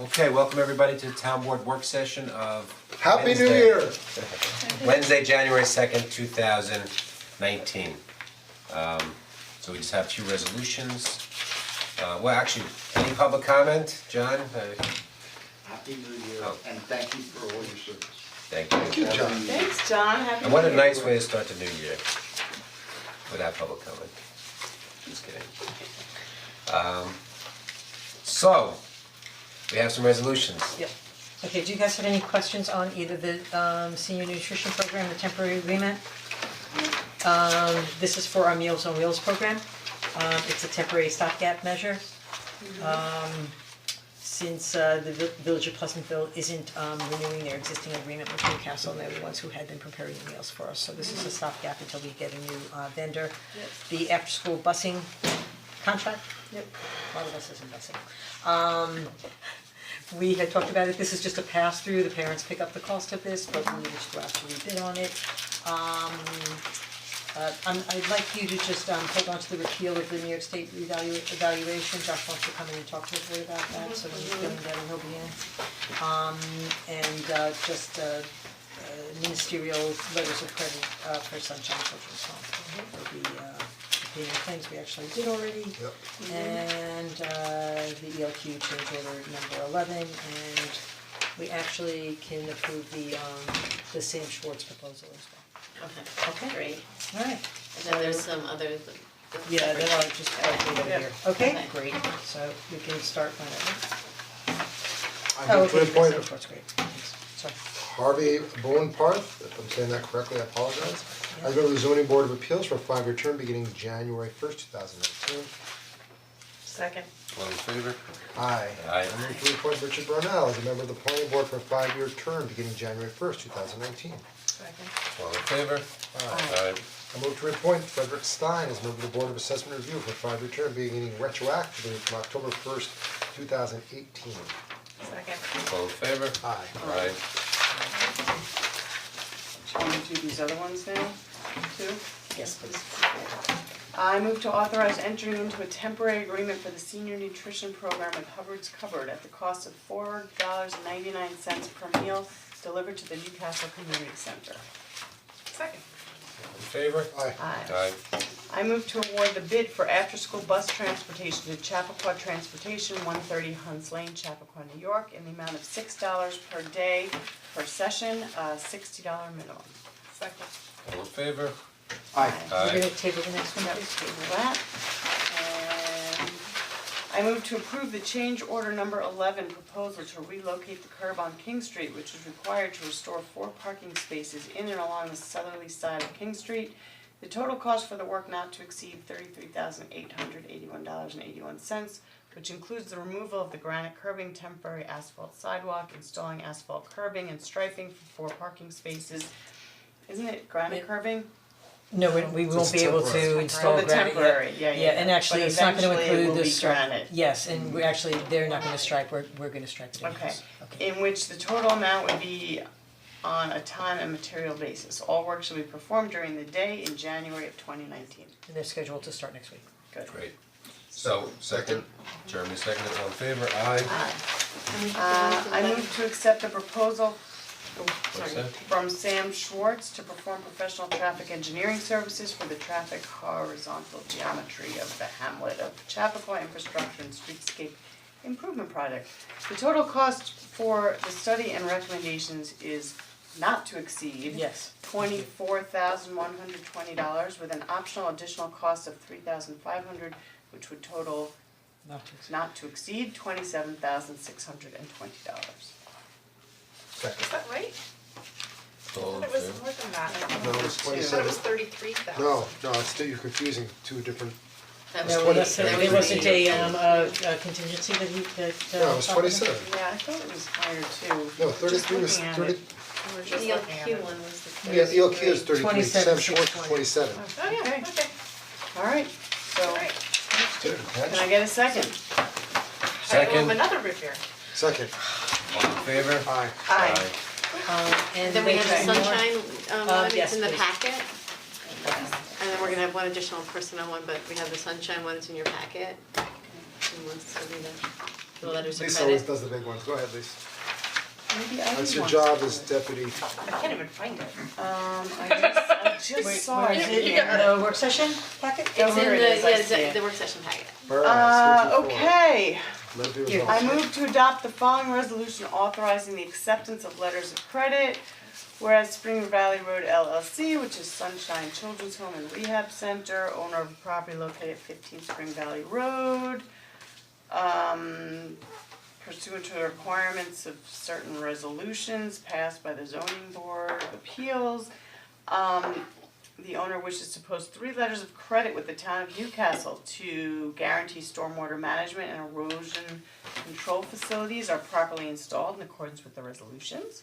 Okay, welcome everybody to the town board work session of Happy New Wednesday. Year! Wednesday, January 2nd, 2019. So we just have two resolutions. Well, actually, any public comment, John? Happy New Year, Oh. and thank you for all your service. Thank you. Thank you, John. Thanks, John, happy And what a New Year. nice way to start the new year, without public comment. Just kidding. So, we have some resolutions. Yep. Okay, do you guys have any questions on either the senior nutrition program, the temporary agreement? This is for our Meals on Wheels program. It's a temporary stopgap measure. Since the Village of Pleasantville isn't renewing their existing agreement with Newcastle, and they're the ones who had been preparing the meals for us, so this is a stopgap until we get a new vendor. The after-school busing contract, a lot of us isn't busing. We had talked about it, this is just a pass-through, the parents pick up the cost of this, but we wish to actually bid on it. I'd like you to just hold on to the repeal of the New York State evaluation. Josh wants to come in and talk to us a bit about that, so when he's feeling better, he'll be in. Just ministerial letters of credit for Sunshine Children's Home. For the payment claims we actually did already. Yep. And the ELQ change order number 11, and we actually can approve the Sam Schwartz proposal as well. Okay, great. Alright. And then there's some other. Yeah, there are just right over here. Okay, Okay. great, so we can start whenever. I move to Okay, appoint Sam Schwartz, great, thanks, sorry. Harvey Boneparth, if I'm saying that correctly, I apologize, as member of the zoning board of appeals for a 5-year term beginning January 1st, 2019. Second. All in favor? Aye. Aye. I move to appoint Richard Brunel as a member of the planning board for a 5-year term beginning January 1st, 2019. Second. All in favor? Aye. I move to appoint Frederick Stein as member of the board of assessment review for a 5-year term beginning retroactively from October 1st, 2018. Second. All in favor? Aye. Aye. Shall we do these other ones now, too? Yes, please. I move to authorize entering into a temporary agreement for the senior nutrition program with Hubbard's Cupboard at the cost of $4.99 per meal delivered to the Newcastle Community Center. Second. All in favor? Aye. Aye. I move to award the bid for after-school bus transportation to Chappaqua Transportation, 130 Hunts Lane, Chappaqua, New York, in the amount of $6 per day per session, $60 minimum. Second. All in favor? Aye. We're gonna table the next one, Yep, please. table that. And I move to approve the change order number 11 proposal to relocate the curb on King Street, which is required to restore 4 parking spaces in and along the southerly side of King Street. The total cost for the work not to exceed $33,881.81, which includes the removal of the granite curbing, temporary asphalt sidewalk, installing asphalt curbing and striping for 4 parking spaces. Isn't it granite curbing? No, we won't It's be able temporary. to install Oh, the granite yet. temporary, yeah. Yeah, and actually, But it's not gonna eventually it include will the be stripe. granite. Yes, and we actually, they're not gonna stripe, we're gonna stripe it Okay, in-house. Okay. in which the total amount would be on a time and material basis. All work shall be performed during the day in January of 2019. And they're scheduled to start next week. Good. Great. So, second, Jeremy seconded, all in favor? Aye. I move to accept the proposal What's that? from Sam Schwartz to perform professional traffic engineering services for the traffic horizontal geometry of the hamlet of Chappaqua Infrastructure and Streetscape Improvement Project. The total cost for the study and recommendations is not to exceed Yes. $24,120 with an optional additional cost of $3,500, which would total not to exceed $27,620. Second. Is that right? All I in thought it was favor? more than that. No, it's I thought 27. it was 33,000. No, it's still, you're confusing two different, That No, was well, the- that's, that there was wasn't the- a contingency that no, it was talked about? 27. Yeah, I thought it was higher too. No, Just 33 was, looking at 30, it. We're The just looking at ELQ it. one was the. yeah, ELQ is 33, 27, Sam Schwartz is 620. 27. Oh, yeah, Okay. okay, Alright, so alright. Good can I catch. get a second? I owe Second, him another root beer. Second. all in favor? Aye. Aye. And Then we have the one more. sunshine, one, yes, it's in the please. packet. And then we're gonna have one additional personnel one, but we have the sunshine one, it's in your packet. Who wants to read it? the letters of Lisa always credit. does the big ones, go ahead, Lisa. Maybe I That's did your one. job as deputy. I can't even find it. I just saw Where it is it, here. in the work session packet? It's in here the, it is, I yeah, see it. the work session packet. Whereas, Okay, Let the Here. results. I move to adopt the following resolution authorizing the acceptance of letters of credit. Whereas Spring Valley Road LLC, which is Sunshine Children's Home and Rehab Center, owner of a property located at 15 Spring Valley Road, pursuant to the requirements of certain resolutions passed by the zoning board of appeals, the owner wishes to post 3 letters of credit with the town of Newcastle to guarantee stormwater management and erosion control facilities are properly installed in accordance with the resolutions,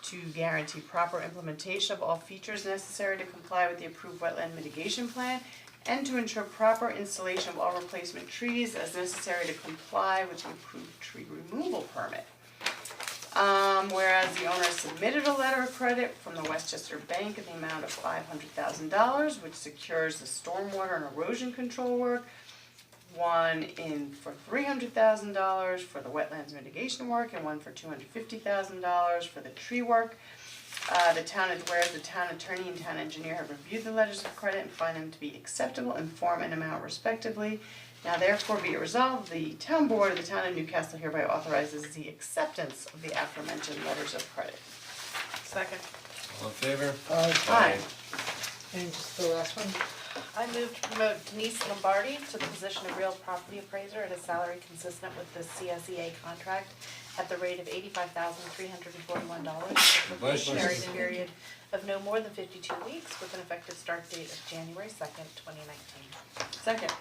to guarantee proper implementation of all features necessary to comply with the approved wetland mitigation plan, and to ensure proper installation of all replacement trees as necessary to comply with the approved tree removal permit. Whereas the owner submitted a letter of credit from the Westchester Bank in the amount of $500,000, which secures the stormwater and erosion control work. One for $300,000 for the wetlands mitigation work, and one for $250,000 for the tree work. Whereas the town attorney and town engineer have reviewed the letters of credit and find them to be acceptable in form and amount respectively. Now therefore be it resolved, the town board of the town of Newcastle hereby authorizes the acceptance of the aforementioned letters of credit. Second. All in favor? Aye. And just the last one, I move to promote Denise Lombardi to the position of real property appraiser at a salary consistent with the CSEA contract at the rate of $85,341 for a probationary period of no more than 52 weeks with an effective start date of January 2nd, 2019. Second.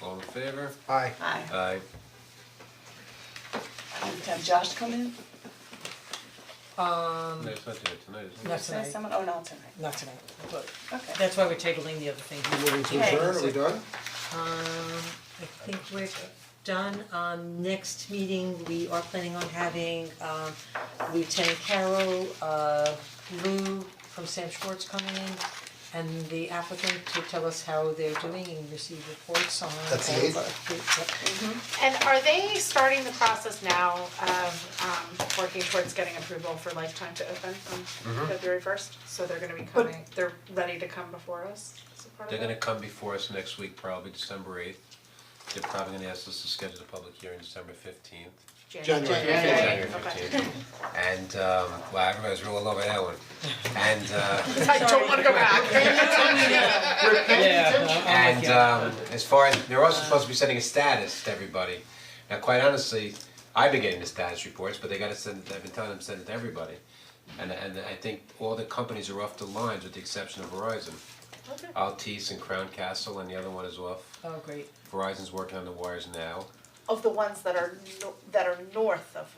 All in favor? Aye. Aye. Aye. Have Josh come in? No, it's not there tonight, is it? not Say tonight, someone, oh, no, tonight. not tonight, but Okay. that's why we're tabling the other thing. Moving to Okay. adjourn, are we done? I think we're done. Next meeting, we are planning on having Lieutenant Carol, Lou from Sam Schwartz coming in, and the applicant to tell us how they're doing and receive reports on all That's of the our. And are they starting the process now of working towards getting approval for Lifetime to open on February 1st? So they're gonna be coming, they're ready to come before us as a part of They're that? gonna come before us next week, probably December 8th. They're probably gonna ask us to schedule a public hearing December 15th. January. January Okay. 15th. And, wow, everybody's real all over that one. And, I don't wanna go back. and as far as, they're also supposed to be sending a status to everybody. Now, quite honestly, I've been getting the status reports, but they gotta send, I've been telling them to send it to everybody. And I think all the companies are off the lines with the exception of Verizon. Okay. Altice and Crown Castle, and the other one is off. Oh, great. Verizon's working on the wires now. Of the ones that are north of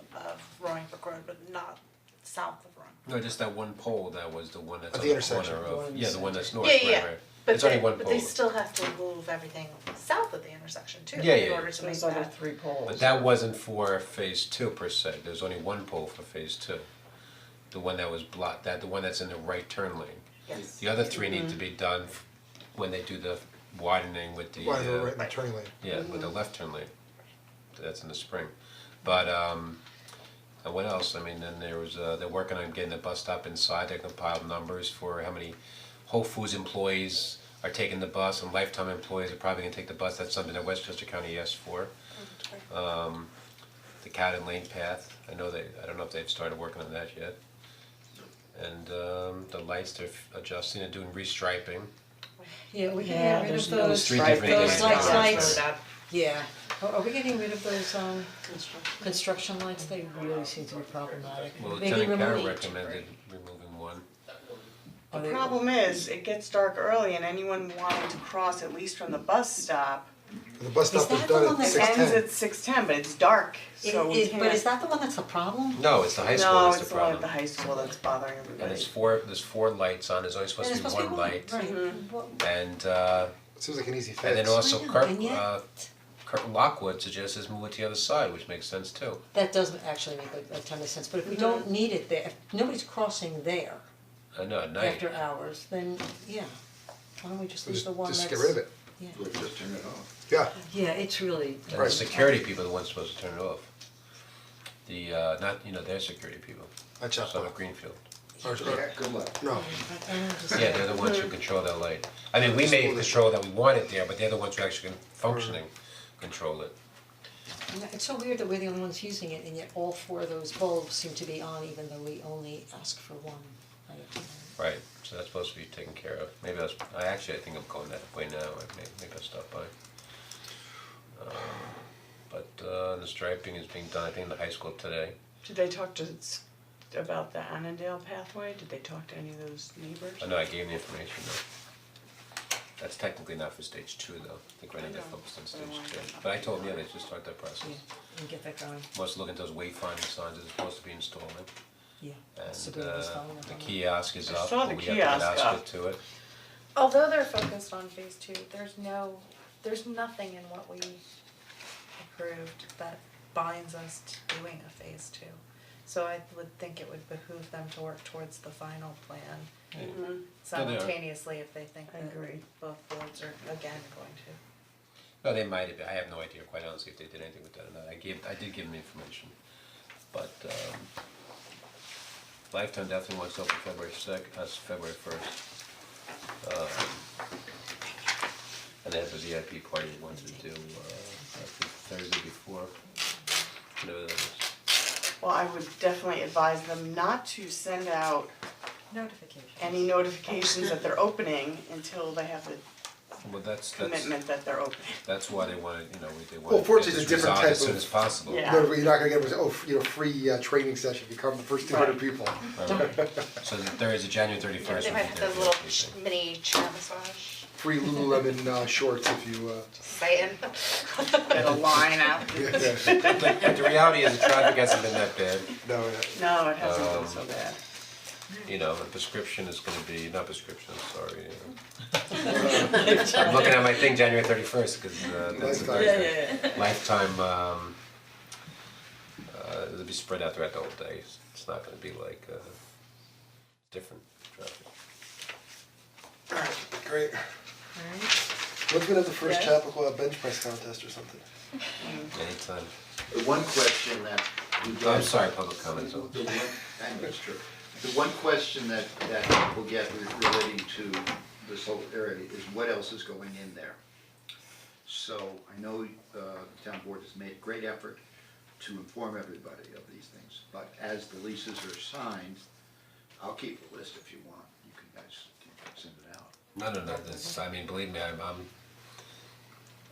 Roaring Brook Road, but not south of Roaring. No, just that one pole, that was the one that's At on the the corner intersection. of, yeah, the one that's north, Yeah, right, yeah, right. But It's only they, one but pole. they still have to move everything south of the intersection too, Yeah, in yeah, order yeah. to make Those other that. 3 poles. But that wasn't for phase 2 per se, there's only one pole for phase 2. The one that was blocked, the one that's in the right turn lane. Yes. The other 3 need to be done when they do the widening with the, Why, they're right in the turning lane. yeah, with the left turn lane. That's in the spring. But and what else? I mean, then there was they're working on getting the bus stop inside. They compiled numbers for how many Whole Foods employees are taking the bus, and Lifetime employees are probably gonna take the bus. That's something that Westchester County asked for. The Cat and Lane Path, I don't know if they've started working on that yet. And the lights, they're adjusting and doing restriping. Yeah, we Yeah, can get rid there's of no those, Three different those things. lights, Really bad. yeah. Are we getting rid of those construction lights? They really seem to be problematic. Well, Maybe Lieutenant Carroll remove recommended removing one. Are The they- problem is, it gets dark early and anyone wanting to cross at least from the bus stop The bus stop Is was that the done one at that six ends ten. at 6:10, but it's dark, so we can't. But is that the one that's the problem? No, it's the high school No, that's it's the the one at problem. the high school that's bothering everybody. And there's four lights on, there's only supposed to be one light. Right. Well, And Seems like an easy fix. and then also I know, Kirk and yet- Kirk Lockwood suggests move it to the other side, which makes sense too. that doesn't actually make a ton of sense, but if we don't need it there, if nobody's crossing there I know, at night. after hours, then yeah. Why don't we just leave the one that's. Just get rid of it. Yeah. Just turn it off. Yeah, Yeah, it's really. And the security people are the ones supposed to turn it off. The, not, their security people, at some Chapel. at Greenfield. Yeah, good luck. No, Yeah, they're the ones who control that light. I mean, we may control that we want it there, but they're the ones who actually can functioning control it. It's so weird that we're the only ones using it, and yet all four of those bulbs seem to be on, even though we only ask for one. Right, so that's supposed to be taken care of. Maybe I think I'm going that way now, maybe I'll stop by. But the striping is being done, I think in the high school today. Did they talk about the Annandale pathway? Did they talk to any of those neighbors? I know I gave them the information though. That's technically not for stage 2 though, I think right now they're focused on stage 2. But I told them, yeah, they should start that process. Yeah, and get that going, Must look at those wayfinding signs that are supposed to be installing. yeah. And Sabrina was following up the on that. kiosk is I up, saw but the we have to get kiosk up. Oscar to it. Although they're focused on phase two, there's nothing in what we approved that binds us to doing a phase two. So I would think it would behoove them to work towards the final plan simultaneously if they think I that agree. both boards are again going to. No, they might have, I have no idea, quite honestly, if they did anything with that or not, I did give them information, but, Lifetime definitely wants to open February first. And they have a VIP party they wanted to do, I think Thursday before, whatever that is. Well, I would definitely advise them not to send out Notification. any notifications that they're opening until they have the Well, that's, commitment that they're opening. that's why they wanted, they Well, wanted to fortunately, get it's a this different resolved type as soon of- as possible. Yeah. no, you're not gonna get, free training session if you come the first 200 Right. people. So there is a January 31st. They might have those little mini chair massage. Free Lululemon shorts if you, Saying. Get a line out. But the reality is the traffic hasn't been that bad, no, No, it hasn't been so bad. the prescription is gonna be, not prescription, sorry. I'm looking at my thing January 31st, cause that's a Lifetime. lifetime, it'll be spread out throughout the whole day, it's not gonna be like, different traffic. great. Alright, When's gonna have the first Yes. Chapel bench press contest or something? Anytime. The one question that we get. I'm sorry, public comments. The one, I know it's true. The one question that we'll get relating to this whole area is what else is going in there? So I know the town board has made a great effort to inform everybody of these things, but as the leases are signed, I'll keep the list if you want, you guys can send it out. No, this, believe me, I'm,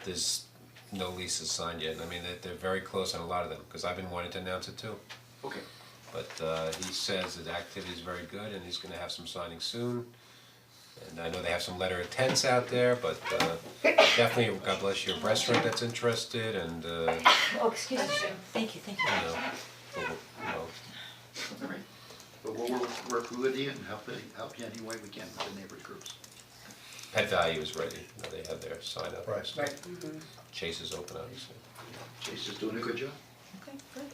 there's no leases signed yet, they're very close on a lot of them, cause I've been wanting to announce it too. Okay. But he says that activity is very good and he's gonna have some signings soon. And I know they have some letter of intents out there, but definitely, God bless your restaurant that's interested and oh, excuse me, thank you. All right. But we'll work with you and help you any way we can with the neighborhood groups. Pet Value is ready, they have their sign up and Right. stuff. Chase is open, obviously. Chase is doing a good job. Okay, good.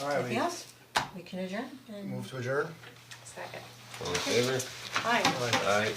Alright, Anything else? We can adjourn and. move to adjourn? Second. All in favor? Hi. Aye.